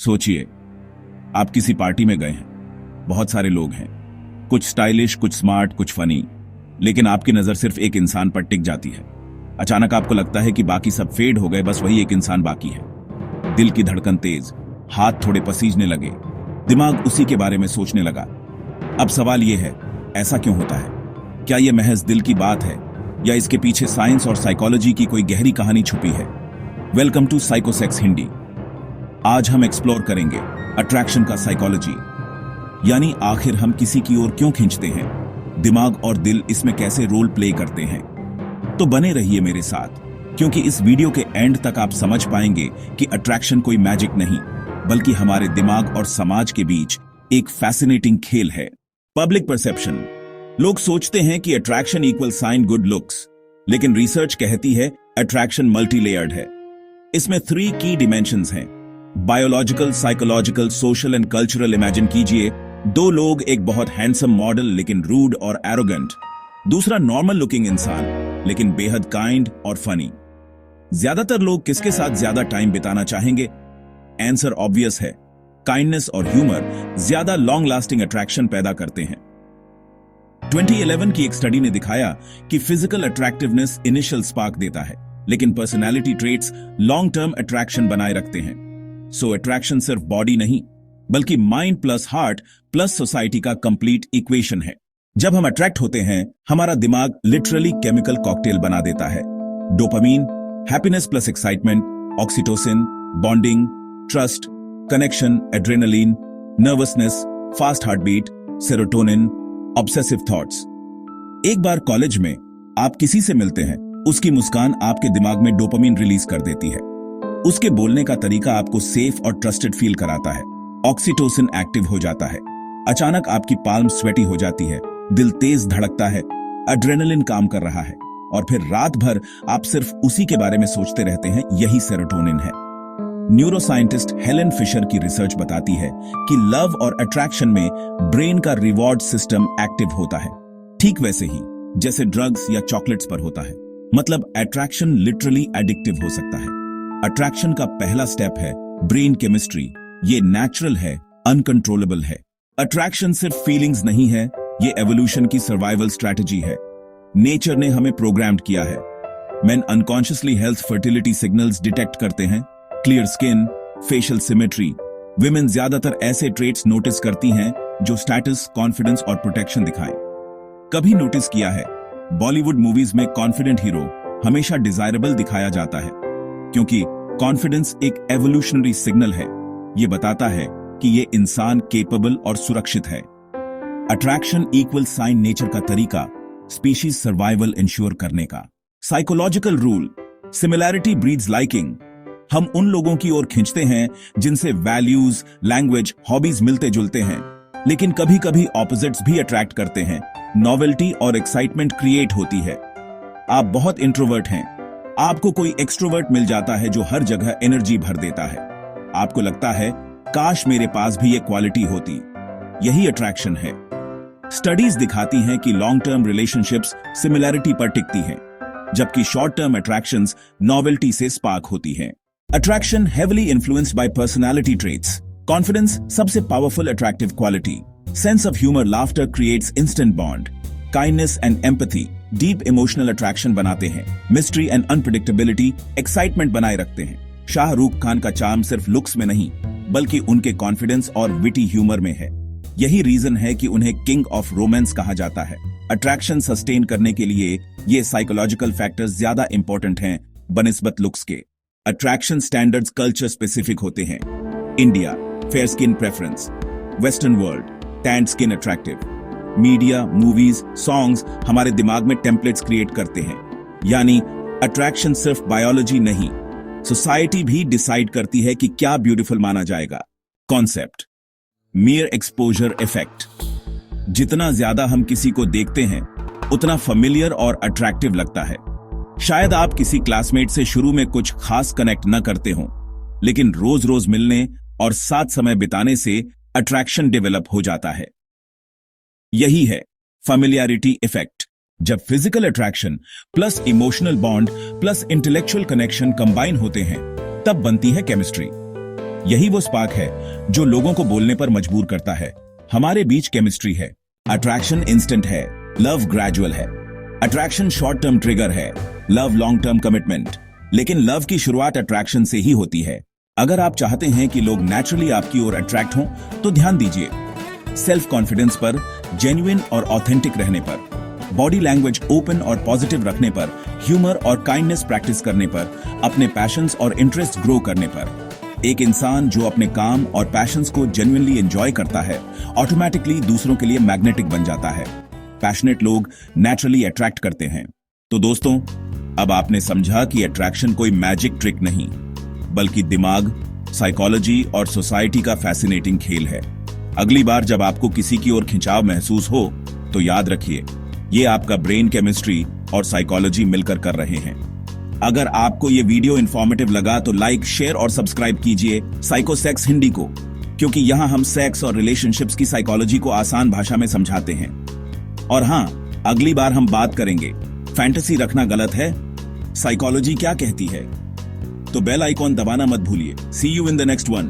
सोचिए, आप किसी पार्टी में गए हैं। बहुत सारे लोग हैं, कुछ स्टाइलिश, कुछ स्मार्ट, कुछ फनी, लेकिन आपकी नजर सिर्फ एक इंसान पर टिक जाती है। अचानक आपको लगता है कि बाकी सब फेड हो गए, बस वही एक इंसान बाकी है। दिल की धड़कन तेज, हाथ थोड़े पसीजने लगे, दिमाग उसी के बारे में सोचने लगा। अब सवाल यह है, ऐसा क्यों होता है? क्या यह महज दिल की बात है या इसके पीछे साइंस और साइकोलॉजी की कोई गहरी कहानी छुपी है? Welcome to Psychosex Hindi. आज हम एक्सप्लोर करेंगे अट्रैक्शन का साइकोलॉजी, यानी आखिर हम किसी की ओर क्यों खींचते हैं, दिमाग और दिल इसमें कैसे रोल प्ले करते हैं। तो बने रहिए मेरे साथ, क्योंकि इस वीडियो के एंड तक आप समझ पाएंगे कि अट्रैक्शन कोई मैजिक नहीं, बल्कि हमारे दिमाग और समाज के बीच एक फैसिनेटिंग खेल है। Public perception. लोग सोचते हैं कि attraction equal sign good looks, लेकिन रिसर्च कहती है अट्रैक्शन मल्टी लेयर्ड है। इसमें 3 की डिमेंशंस हैं: biological, psychological, social and cultural. Imagine कीजिए, 2 लोग, एक बहुत हैंडसम मॉडल लेकिन रूड और एरोगेंट, दूसरा नॉर्मल लुकिंग इंसान लेकिन बेहद काइंड और फनी। ज्यादातर लोग किसके साथ ज्यादा टाइम बिताना चाहेंगे? आंसर ऑब्वियस है, काइंडनेस और ह्यूमर ज्यादा लॉन्ग लास्टिंग अट्रैक्शन पैदा करते हैं। 2011 की एक स्टडी ने दिखाया कि फिजिकल अट्रैक्टिवनेस इनिशियल स्पार्क देता है, लेकिन personality traits long term attraction बनाए रखते हैं। सो अट्रैक्शन सिर्फ बॉडी नहीं, बल्कि mind plus heart plus society का कंप्लीट इक्वेशन है। जब हम अट्रैक्ट होते हैं, हमारा दिमाग लिटरली केमिकल कॉकटेल बना देता है। Dopamine, happiness plus excitement, oxytocin, bonding, trust, connection, adrenaline, nervousness, fast heart beat, serotonin, obsessive thoughts. एक बार कॉलेज में आप किसी से मिलते हैं, उसकी मुस्कान आपके दिमाग में डोपामीन रिलीज कर देती है। उसके बोलने का तरीका आपको सेफ और ट्रस्टेड फील कराता है। ऑक्सीटोसिन एक्टिव हो जाता है, अचानक आपकी पाल्म स्वेटी हो जाती है, दिल तेज धड़कता है, एड्रेनलिन काम कर रहा है, और फिर रात भर आप सिर्फ उसी के बारे में सोचते रहते हैं। यही सेरोटोनिन है। न्यूरोसाइंटिस्ट हेलेन फिशर की रिसर्च बताती है कि लव और अट्रैक्शन में ब्रेन का रिवॉर्ड सिस्टम एक्टिव होता है, ठीक वैसे ही जैसे ड्रग्स या चॉकलेट्स पर होता है। मतलब अट्रैक्शन लिटरली एडिक्टिव हो सकता है। अट्रैक्शन का पहला स्टेप है ब्रेन केमिस्ट्री। ये नेचुरल है, अनकंट्रोलेबल है। अट्रैक्शन सिर्फ फीलिंग्स नहीं है, ये एवोल्यूशन की सर्वाइवल स्ट्रैटेजी है। नेचर ने हमें प्रोग्राम्ड किया है। Main unconsciously health fertility signals detect करते हैं, clear skin, facial symmetry. Women ज्यादातर ऐसे ट्रेट्स नोटिस करती हैं जो स्टेटस, कॉन्फिडेंस और प्रोटेक्शन दिखाएं। कभी नोटिस किया है, बॉलीवुड मूवीज में कॉन्फिडेंट हीरो हमेशा डिजायरेबल दिखाया जाता है, क्योंकि कॉन्फिडेंस एक एवोल्यूशनरी सिग्नल है। यह बताता है कि यह इंसान केपेबल और सुरक्षित है। अट्रैक्शन इक्वल साइन नेचर का तरीका, स्पीशीज सर्वाइवल इंश्योर करने का। Psychological rule, similarity breeds liking. हम उन लोगों की ओर खींचते हैं जिनसे वैल्यूज, लैंग्वेज, हॉबीज मिलते जुलते हैं, लेकिन कभी कभी ऑपोजिट्स भी अट्रैक्ट करते हैं। नॉवेल्टी और एक्साइटमेंट क्रिएट होती है। आप बहुत इंट्रोवर्ट हैं, आपको कोई एक्सट्रोवर्ट मिल जाता है जो हर जगह एनर्जी भर देता है। आपको लगता है काश मेरे पास भी ये क्वालिटी होती। यही अट्रैक्शन है। स्टडीज दिखाती हैं कि लॉन्ग टर्म रिलेशनशिप्स सिमिलैरिटी पर टिकती हैं, जबकि शॉर्ट टर्म अट्रैक्शंस नॉवेल्टी से स्पार्क होती हैं। Attraction heavily influenced by personality traits. Confidence सबसे powerful attractive quality. Sense of humour, laughter creates instant bond. Kindness and empathy deep emotional attraction बनाते हैं। मिस्ट्री एंड अनप्रेडिक्टेबिलिटी एक्साइटमेंट बनाए रखते हैं। शाहरुख खान का चार्म सिर्फ लुक्स में नहीं, बल्कि उनके कॉन्फिडेंस और विटी ह्यूमर में है। यही रीजन है कि उन्हें किंग ऑफ रोमांस कहा जाता है। अट्रैक्शन सस्टेन करने के लिए ये साइकोलॉजिकल फैक्टर्स ज्यादा इंपॉर्टेंट हैं बनिस्बत लुक्स के। अट्रैक्शन स्टैंडर्ड्स कल्चर स्पेसिफिक होते हैं। India, fair skin preference. Western world, stand skin attractive. Media, movies, songs हमारे दिमाग में टेम्पलेट्स क्रिएट करते हैं। यानी अट्रैक्शन सिर्फ बायोलॉजी नहीं, सोसाइटी भी डिसाइड करती है कि क्या ब्यूटीफुल माना जाएगा। Concept, मियर exposure effect. जितना ज्यादा हम किसी को देखते हैं, उतना फेमिलियर और अट्रैक्टिव लगता है। शायद आप किसी क्लासमेट से शुरू में कुछ खास कनेक्ट न करते हो, लेकिन रोज रोज मिलने और साथ समय बिताने से अट्रैक्शन डेवलप हो जाता है। यही है फेमिलियरिटी इफेक्ट। जब physical attraction plus emotional bond plus intellectual connection combine होते हैं, तब बनती है केमिस्ट्री। यही वो स्पार्क है जो लोगों को बोलने पर मजबूर करता है। हमारे बीच केमिस्ट्री है, अट्रैक्शन इंस्टेंट है, लव ग्रेजुअल है। अट्रैक्शन शॉर्ट टर्म ट्रिगर है, लव लॉन्ग टर्म कमिटमेंट। लेकिन लव की शुरुआत अट्रैक्शन से ही होती है। अगर आप चाहते हैं कि लोग नेचुरली आपकी ओर अट्रैक्ट हों, तो ध्यान दीजिए सेल्फ कॉन्फिडेंस पर, जेन्युइन और ऑथेंटिक रहने पर, बॉडी लैंग्वेज ओपन और पॉजिटिव रखने पर, ह्यूमर और काइंडनेस प्रैक्टिस करने पर, अपने पैशंस और इंटरेस्ट ग्रो करने पर। एक इंसान जो अपने काम और पैशंस को जेन्युइनली एंजॉय करता है, ऑटोमेटिकली दूसरों के लिए मैग्नेटिक बन जाता है। पैशनेट लोग नेचुरली अट्रैक्ट करते हैं। तो दोस्तों, अब आपने समझा कि अट्रैक्शन कोई मैजिक ट्रिक नहीं, बल्कि दिमाग, साइकोलॉजी और सोसाइटी का फैसिनेटिंग खेल है। अगली बार जब आपको किसी की ओर खिंचाव महसूस हो, तो याद रखिए, ये आपका ब्रेन केमिस्ट्री और साइकोलॉजी मिलकर कर रहे हैं। अगर आपको ये वीडियो इंफॉर्मेटिव लगा तो लाइक, शेयर और सब्सक्राइब कीजिए साइको सेक्स हिंदी को, क्योंकि यहाँ हम सेक्स और रिलेशनशिप्स की साइकोलॉजी को आसान भाषा में समझाते हैं। और हाँ, अगली बार हम बात करेंगे फैंटेसी रखना गलत है, साइकोलॉजी क्या कहती है। तो बेल आइकॉन दबाना मत भूलिए। See you in the next one.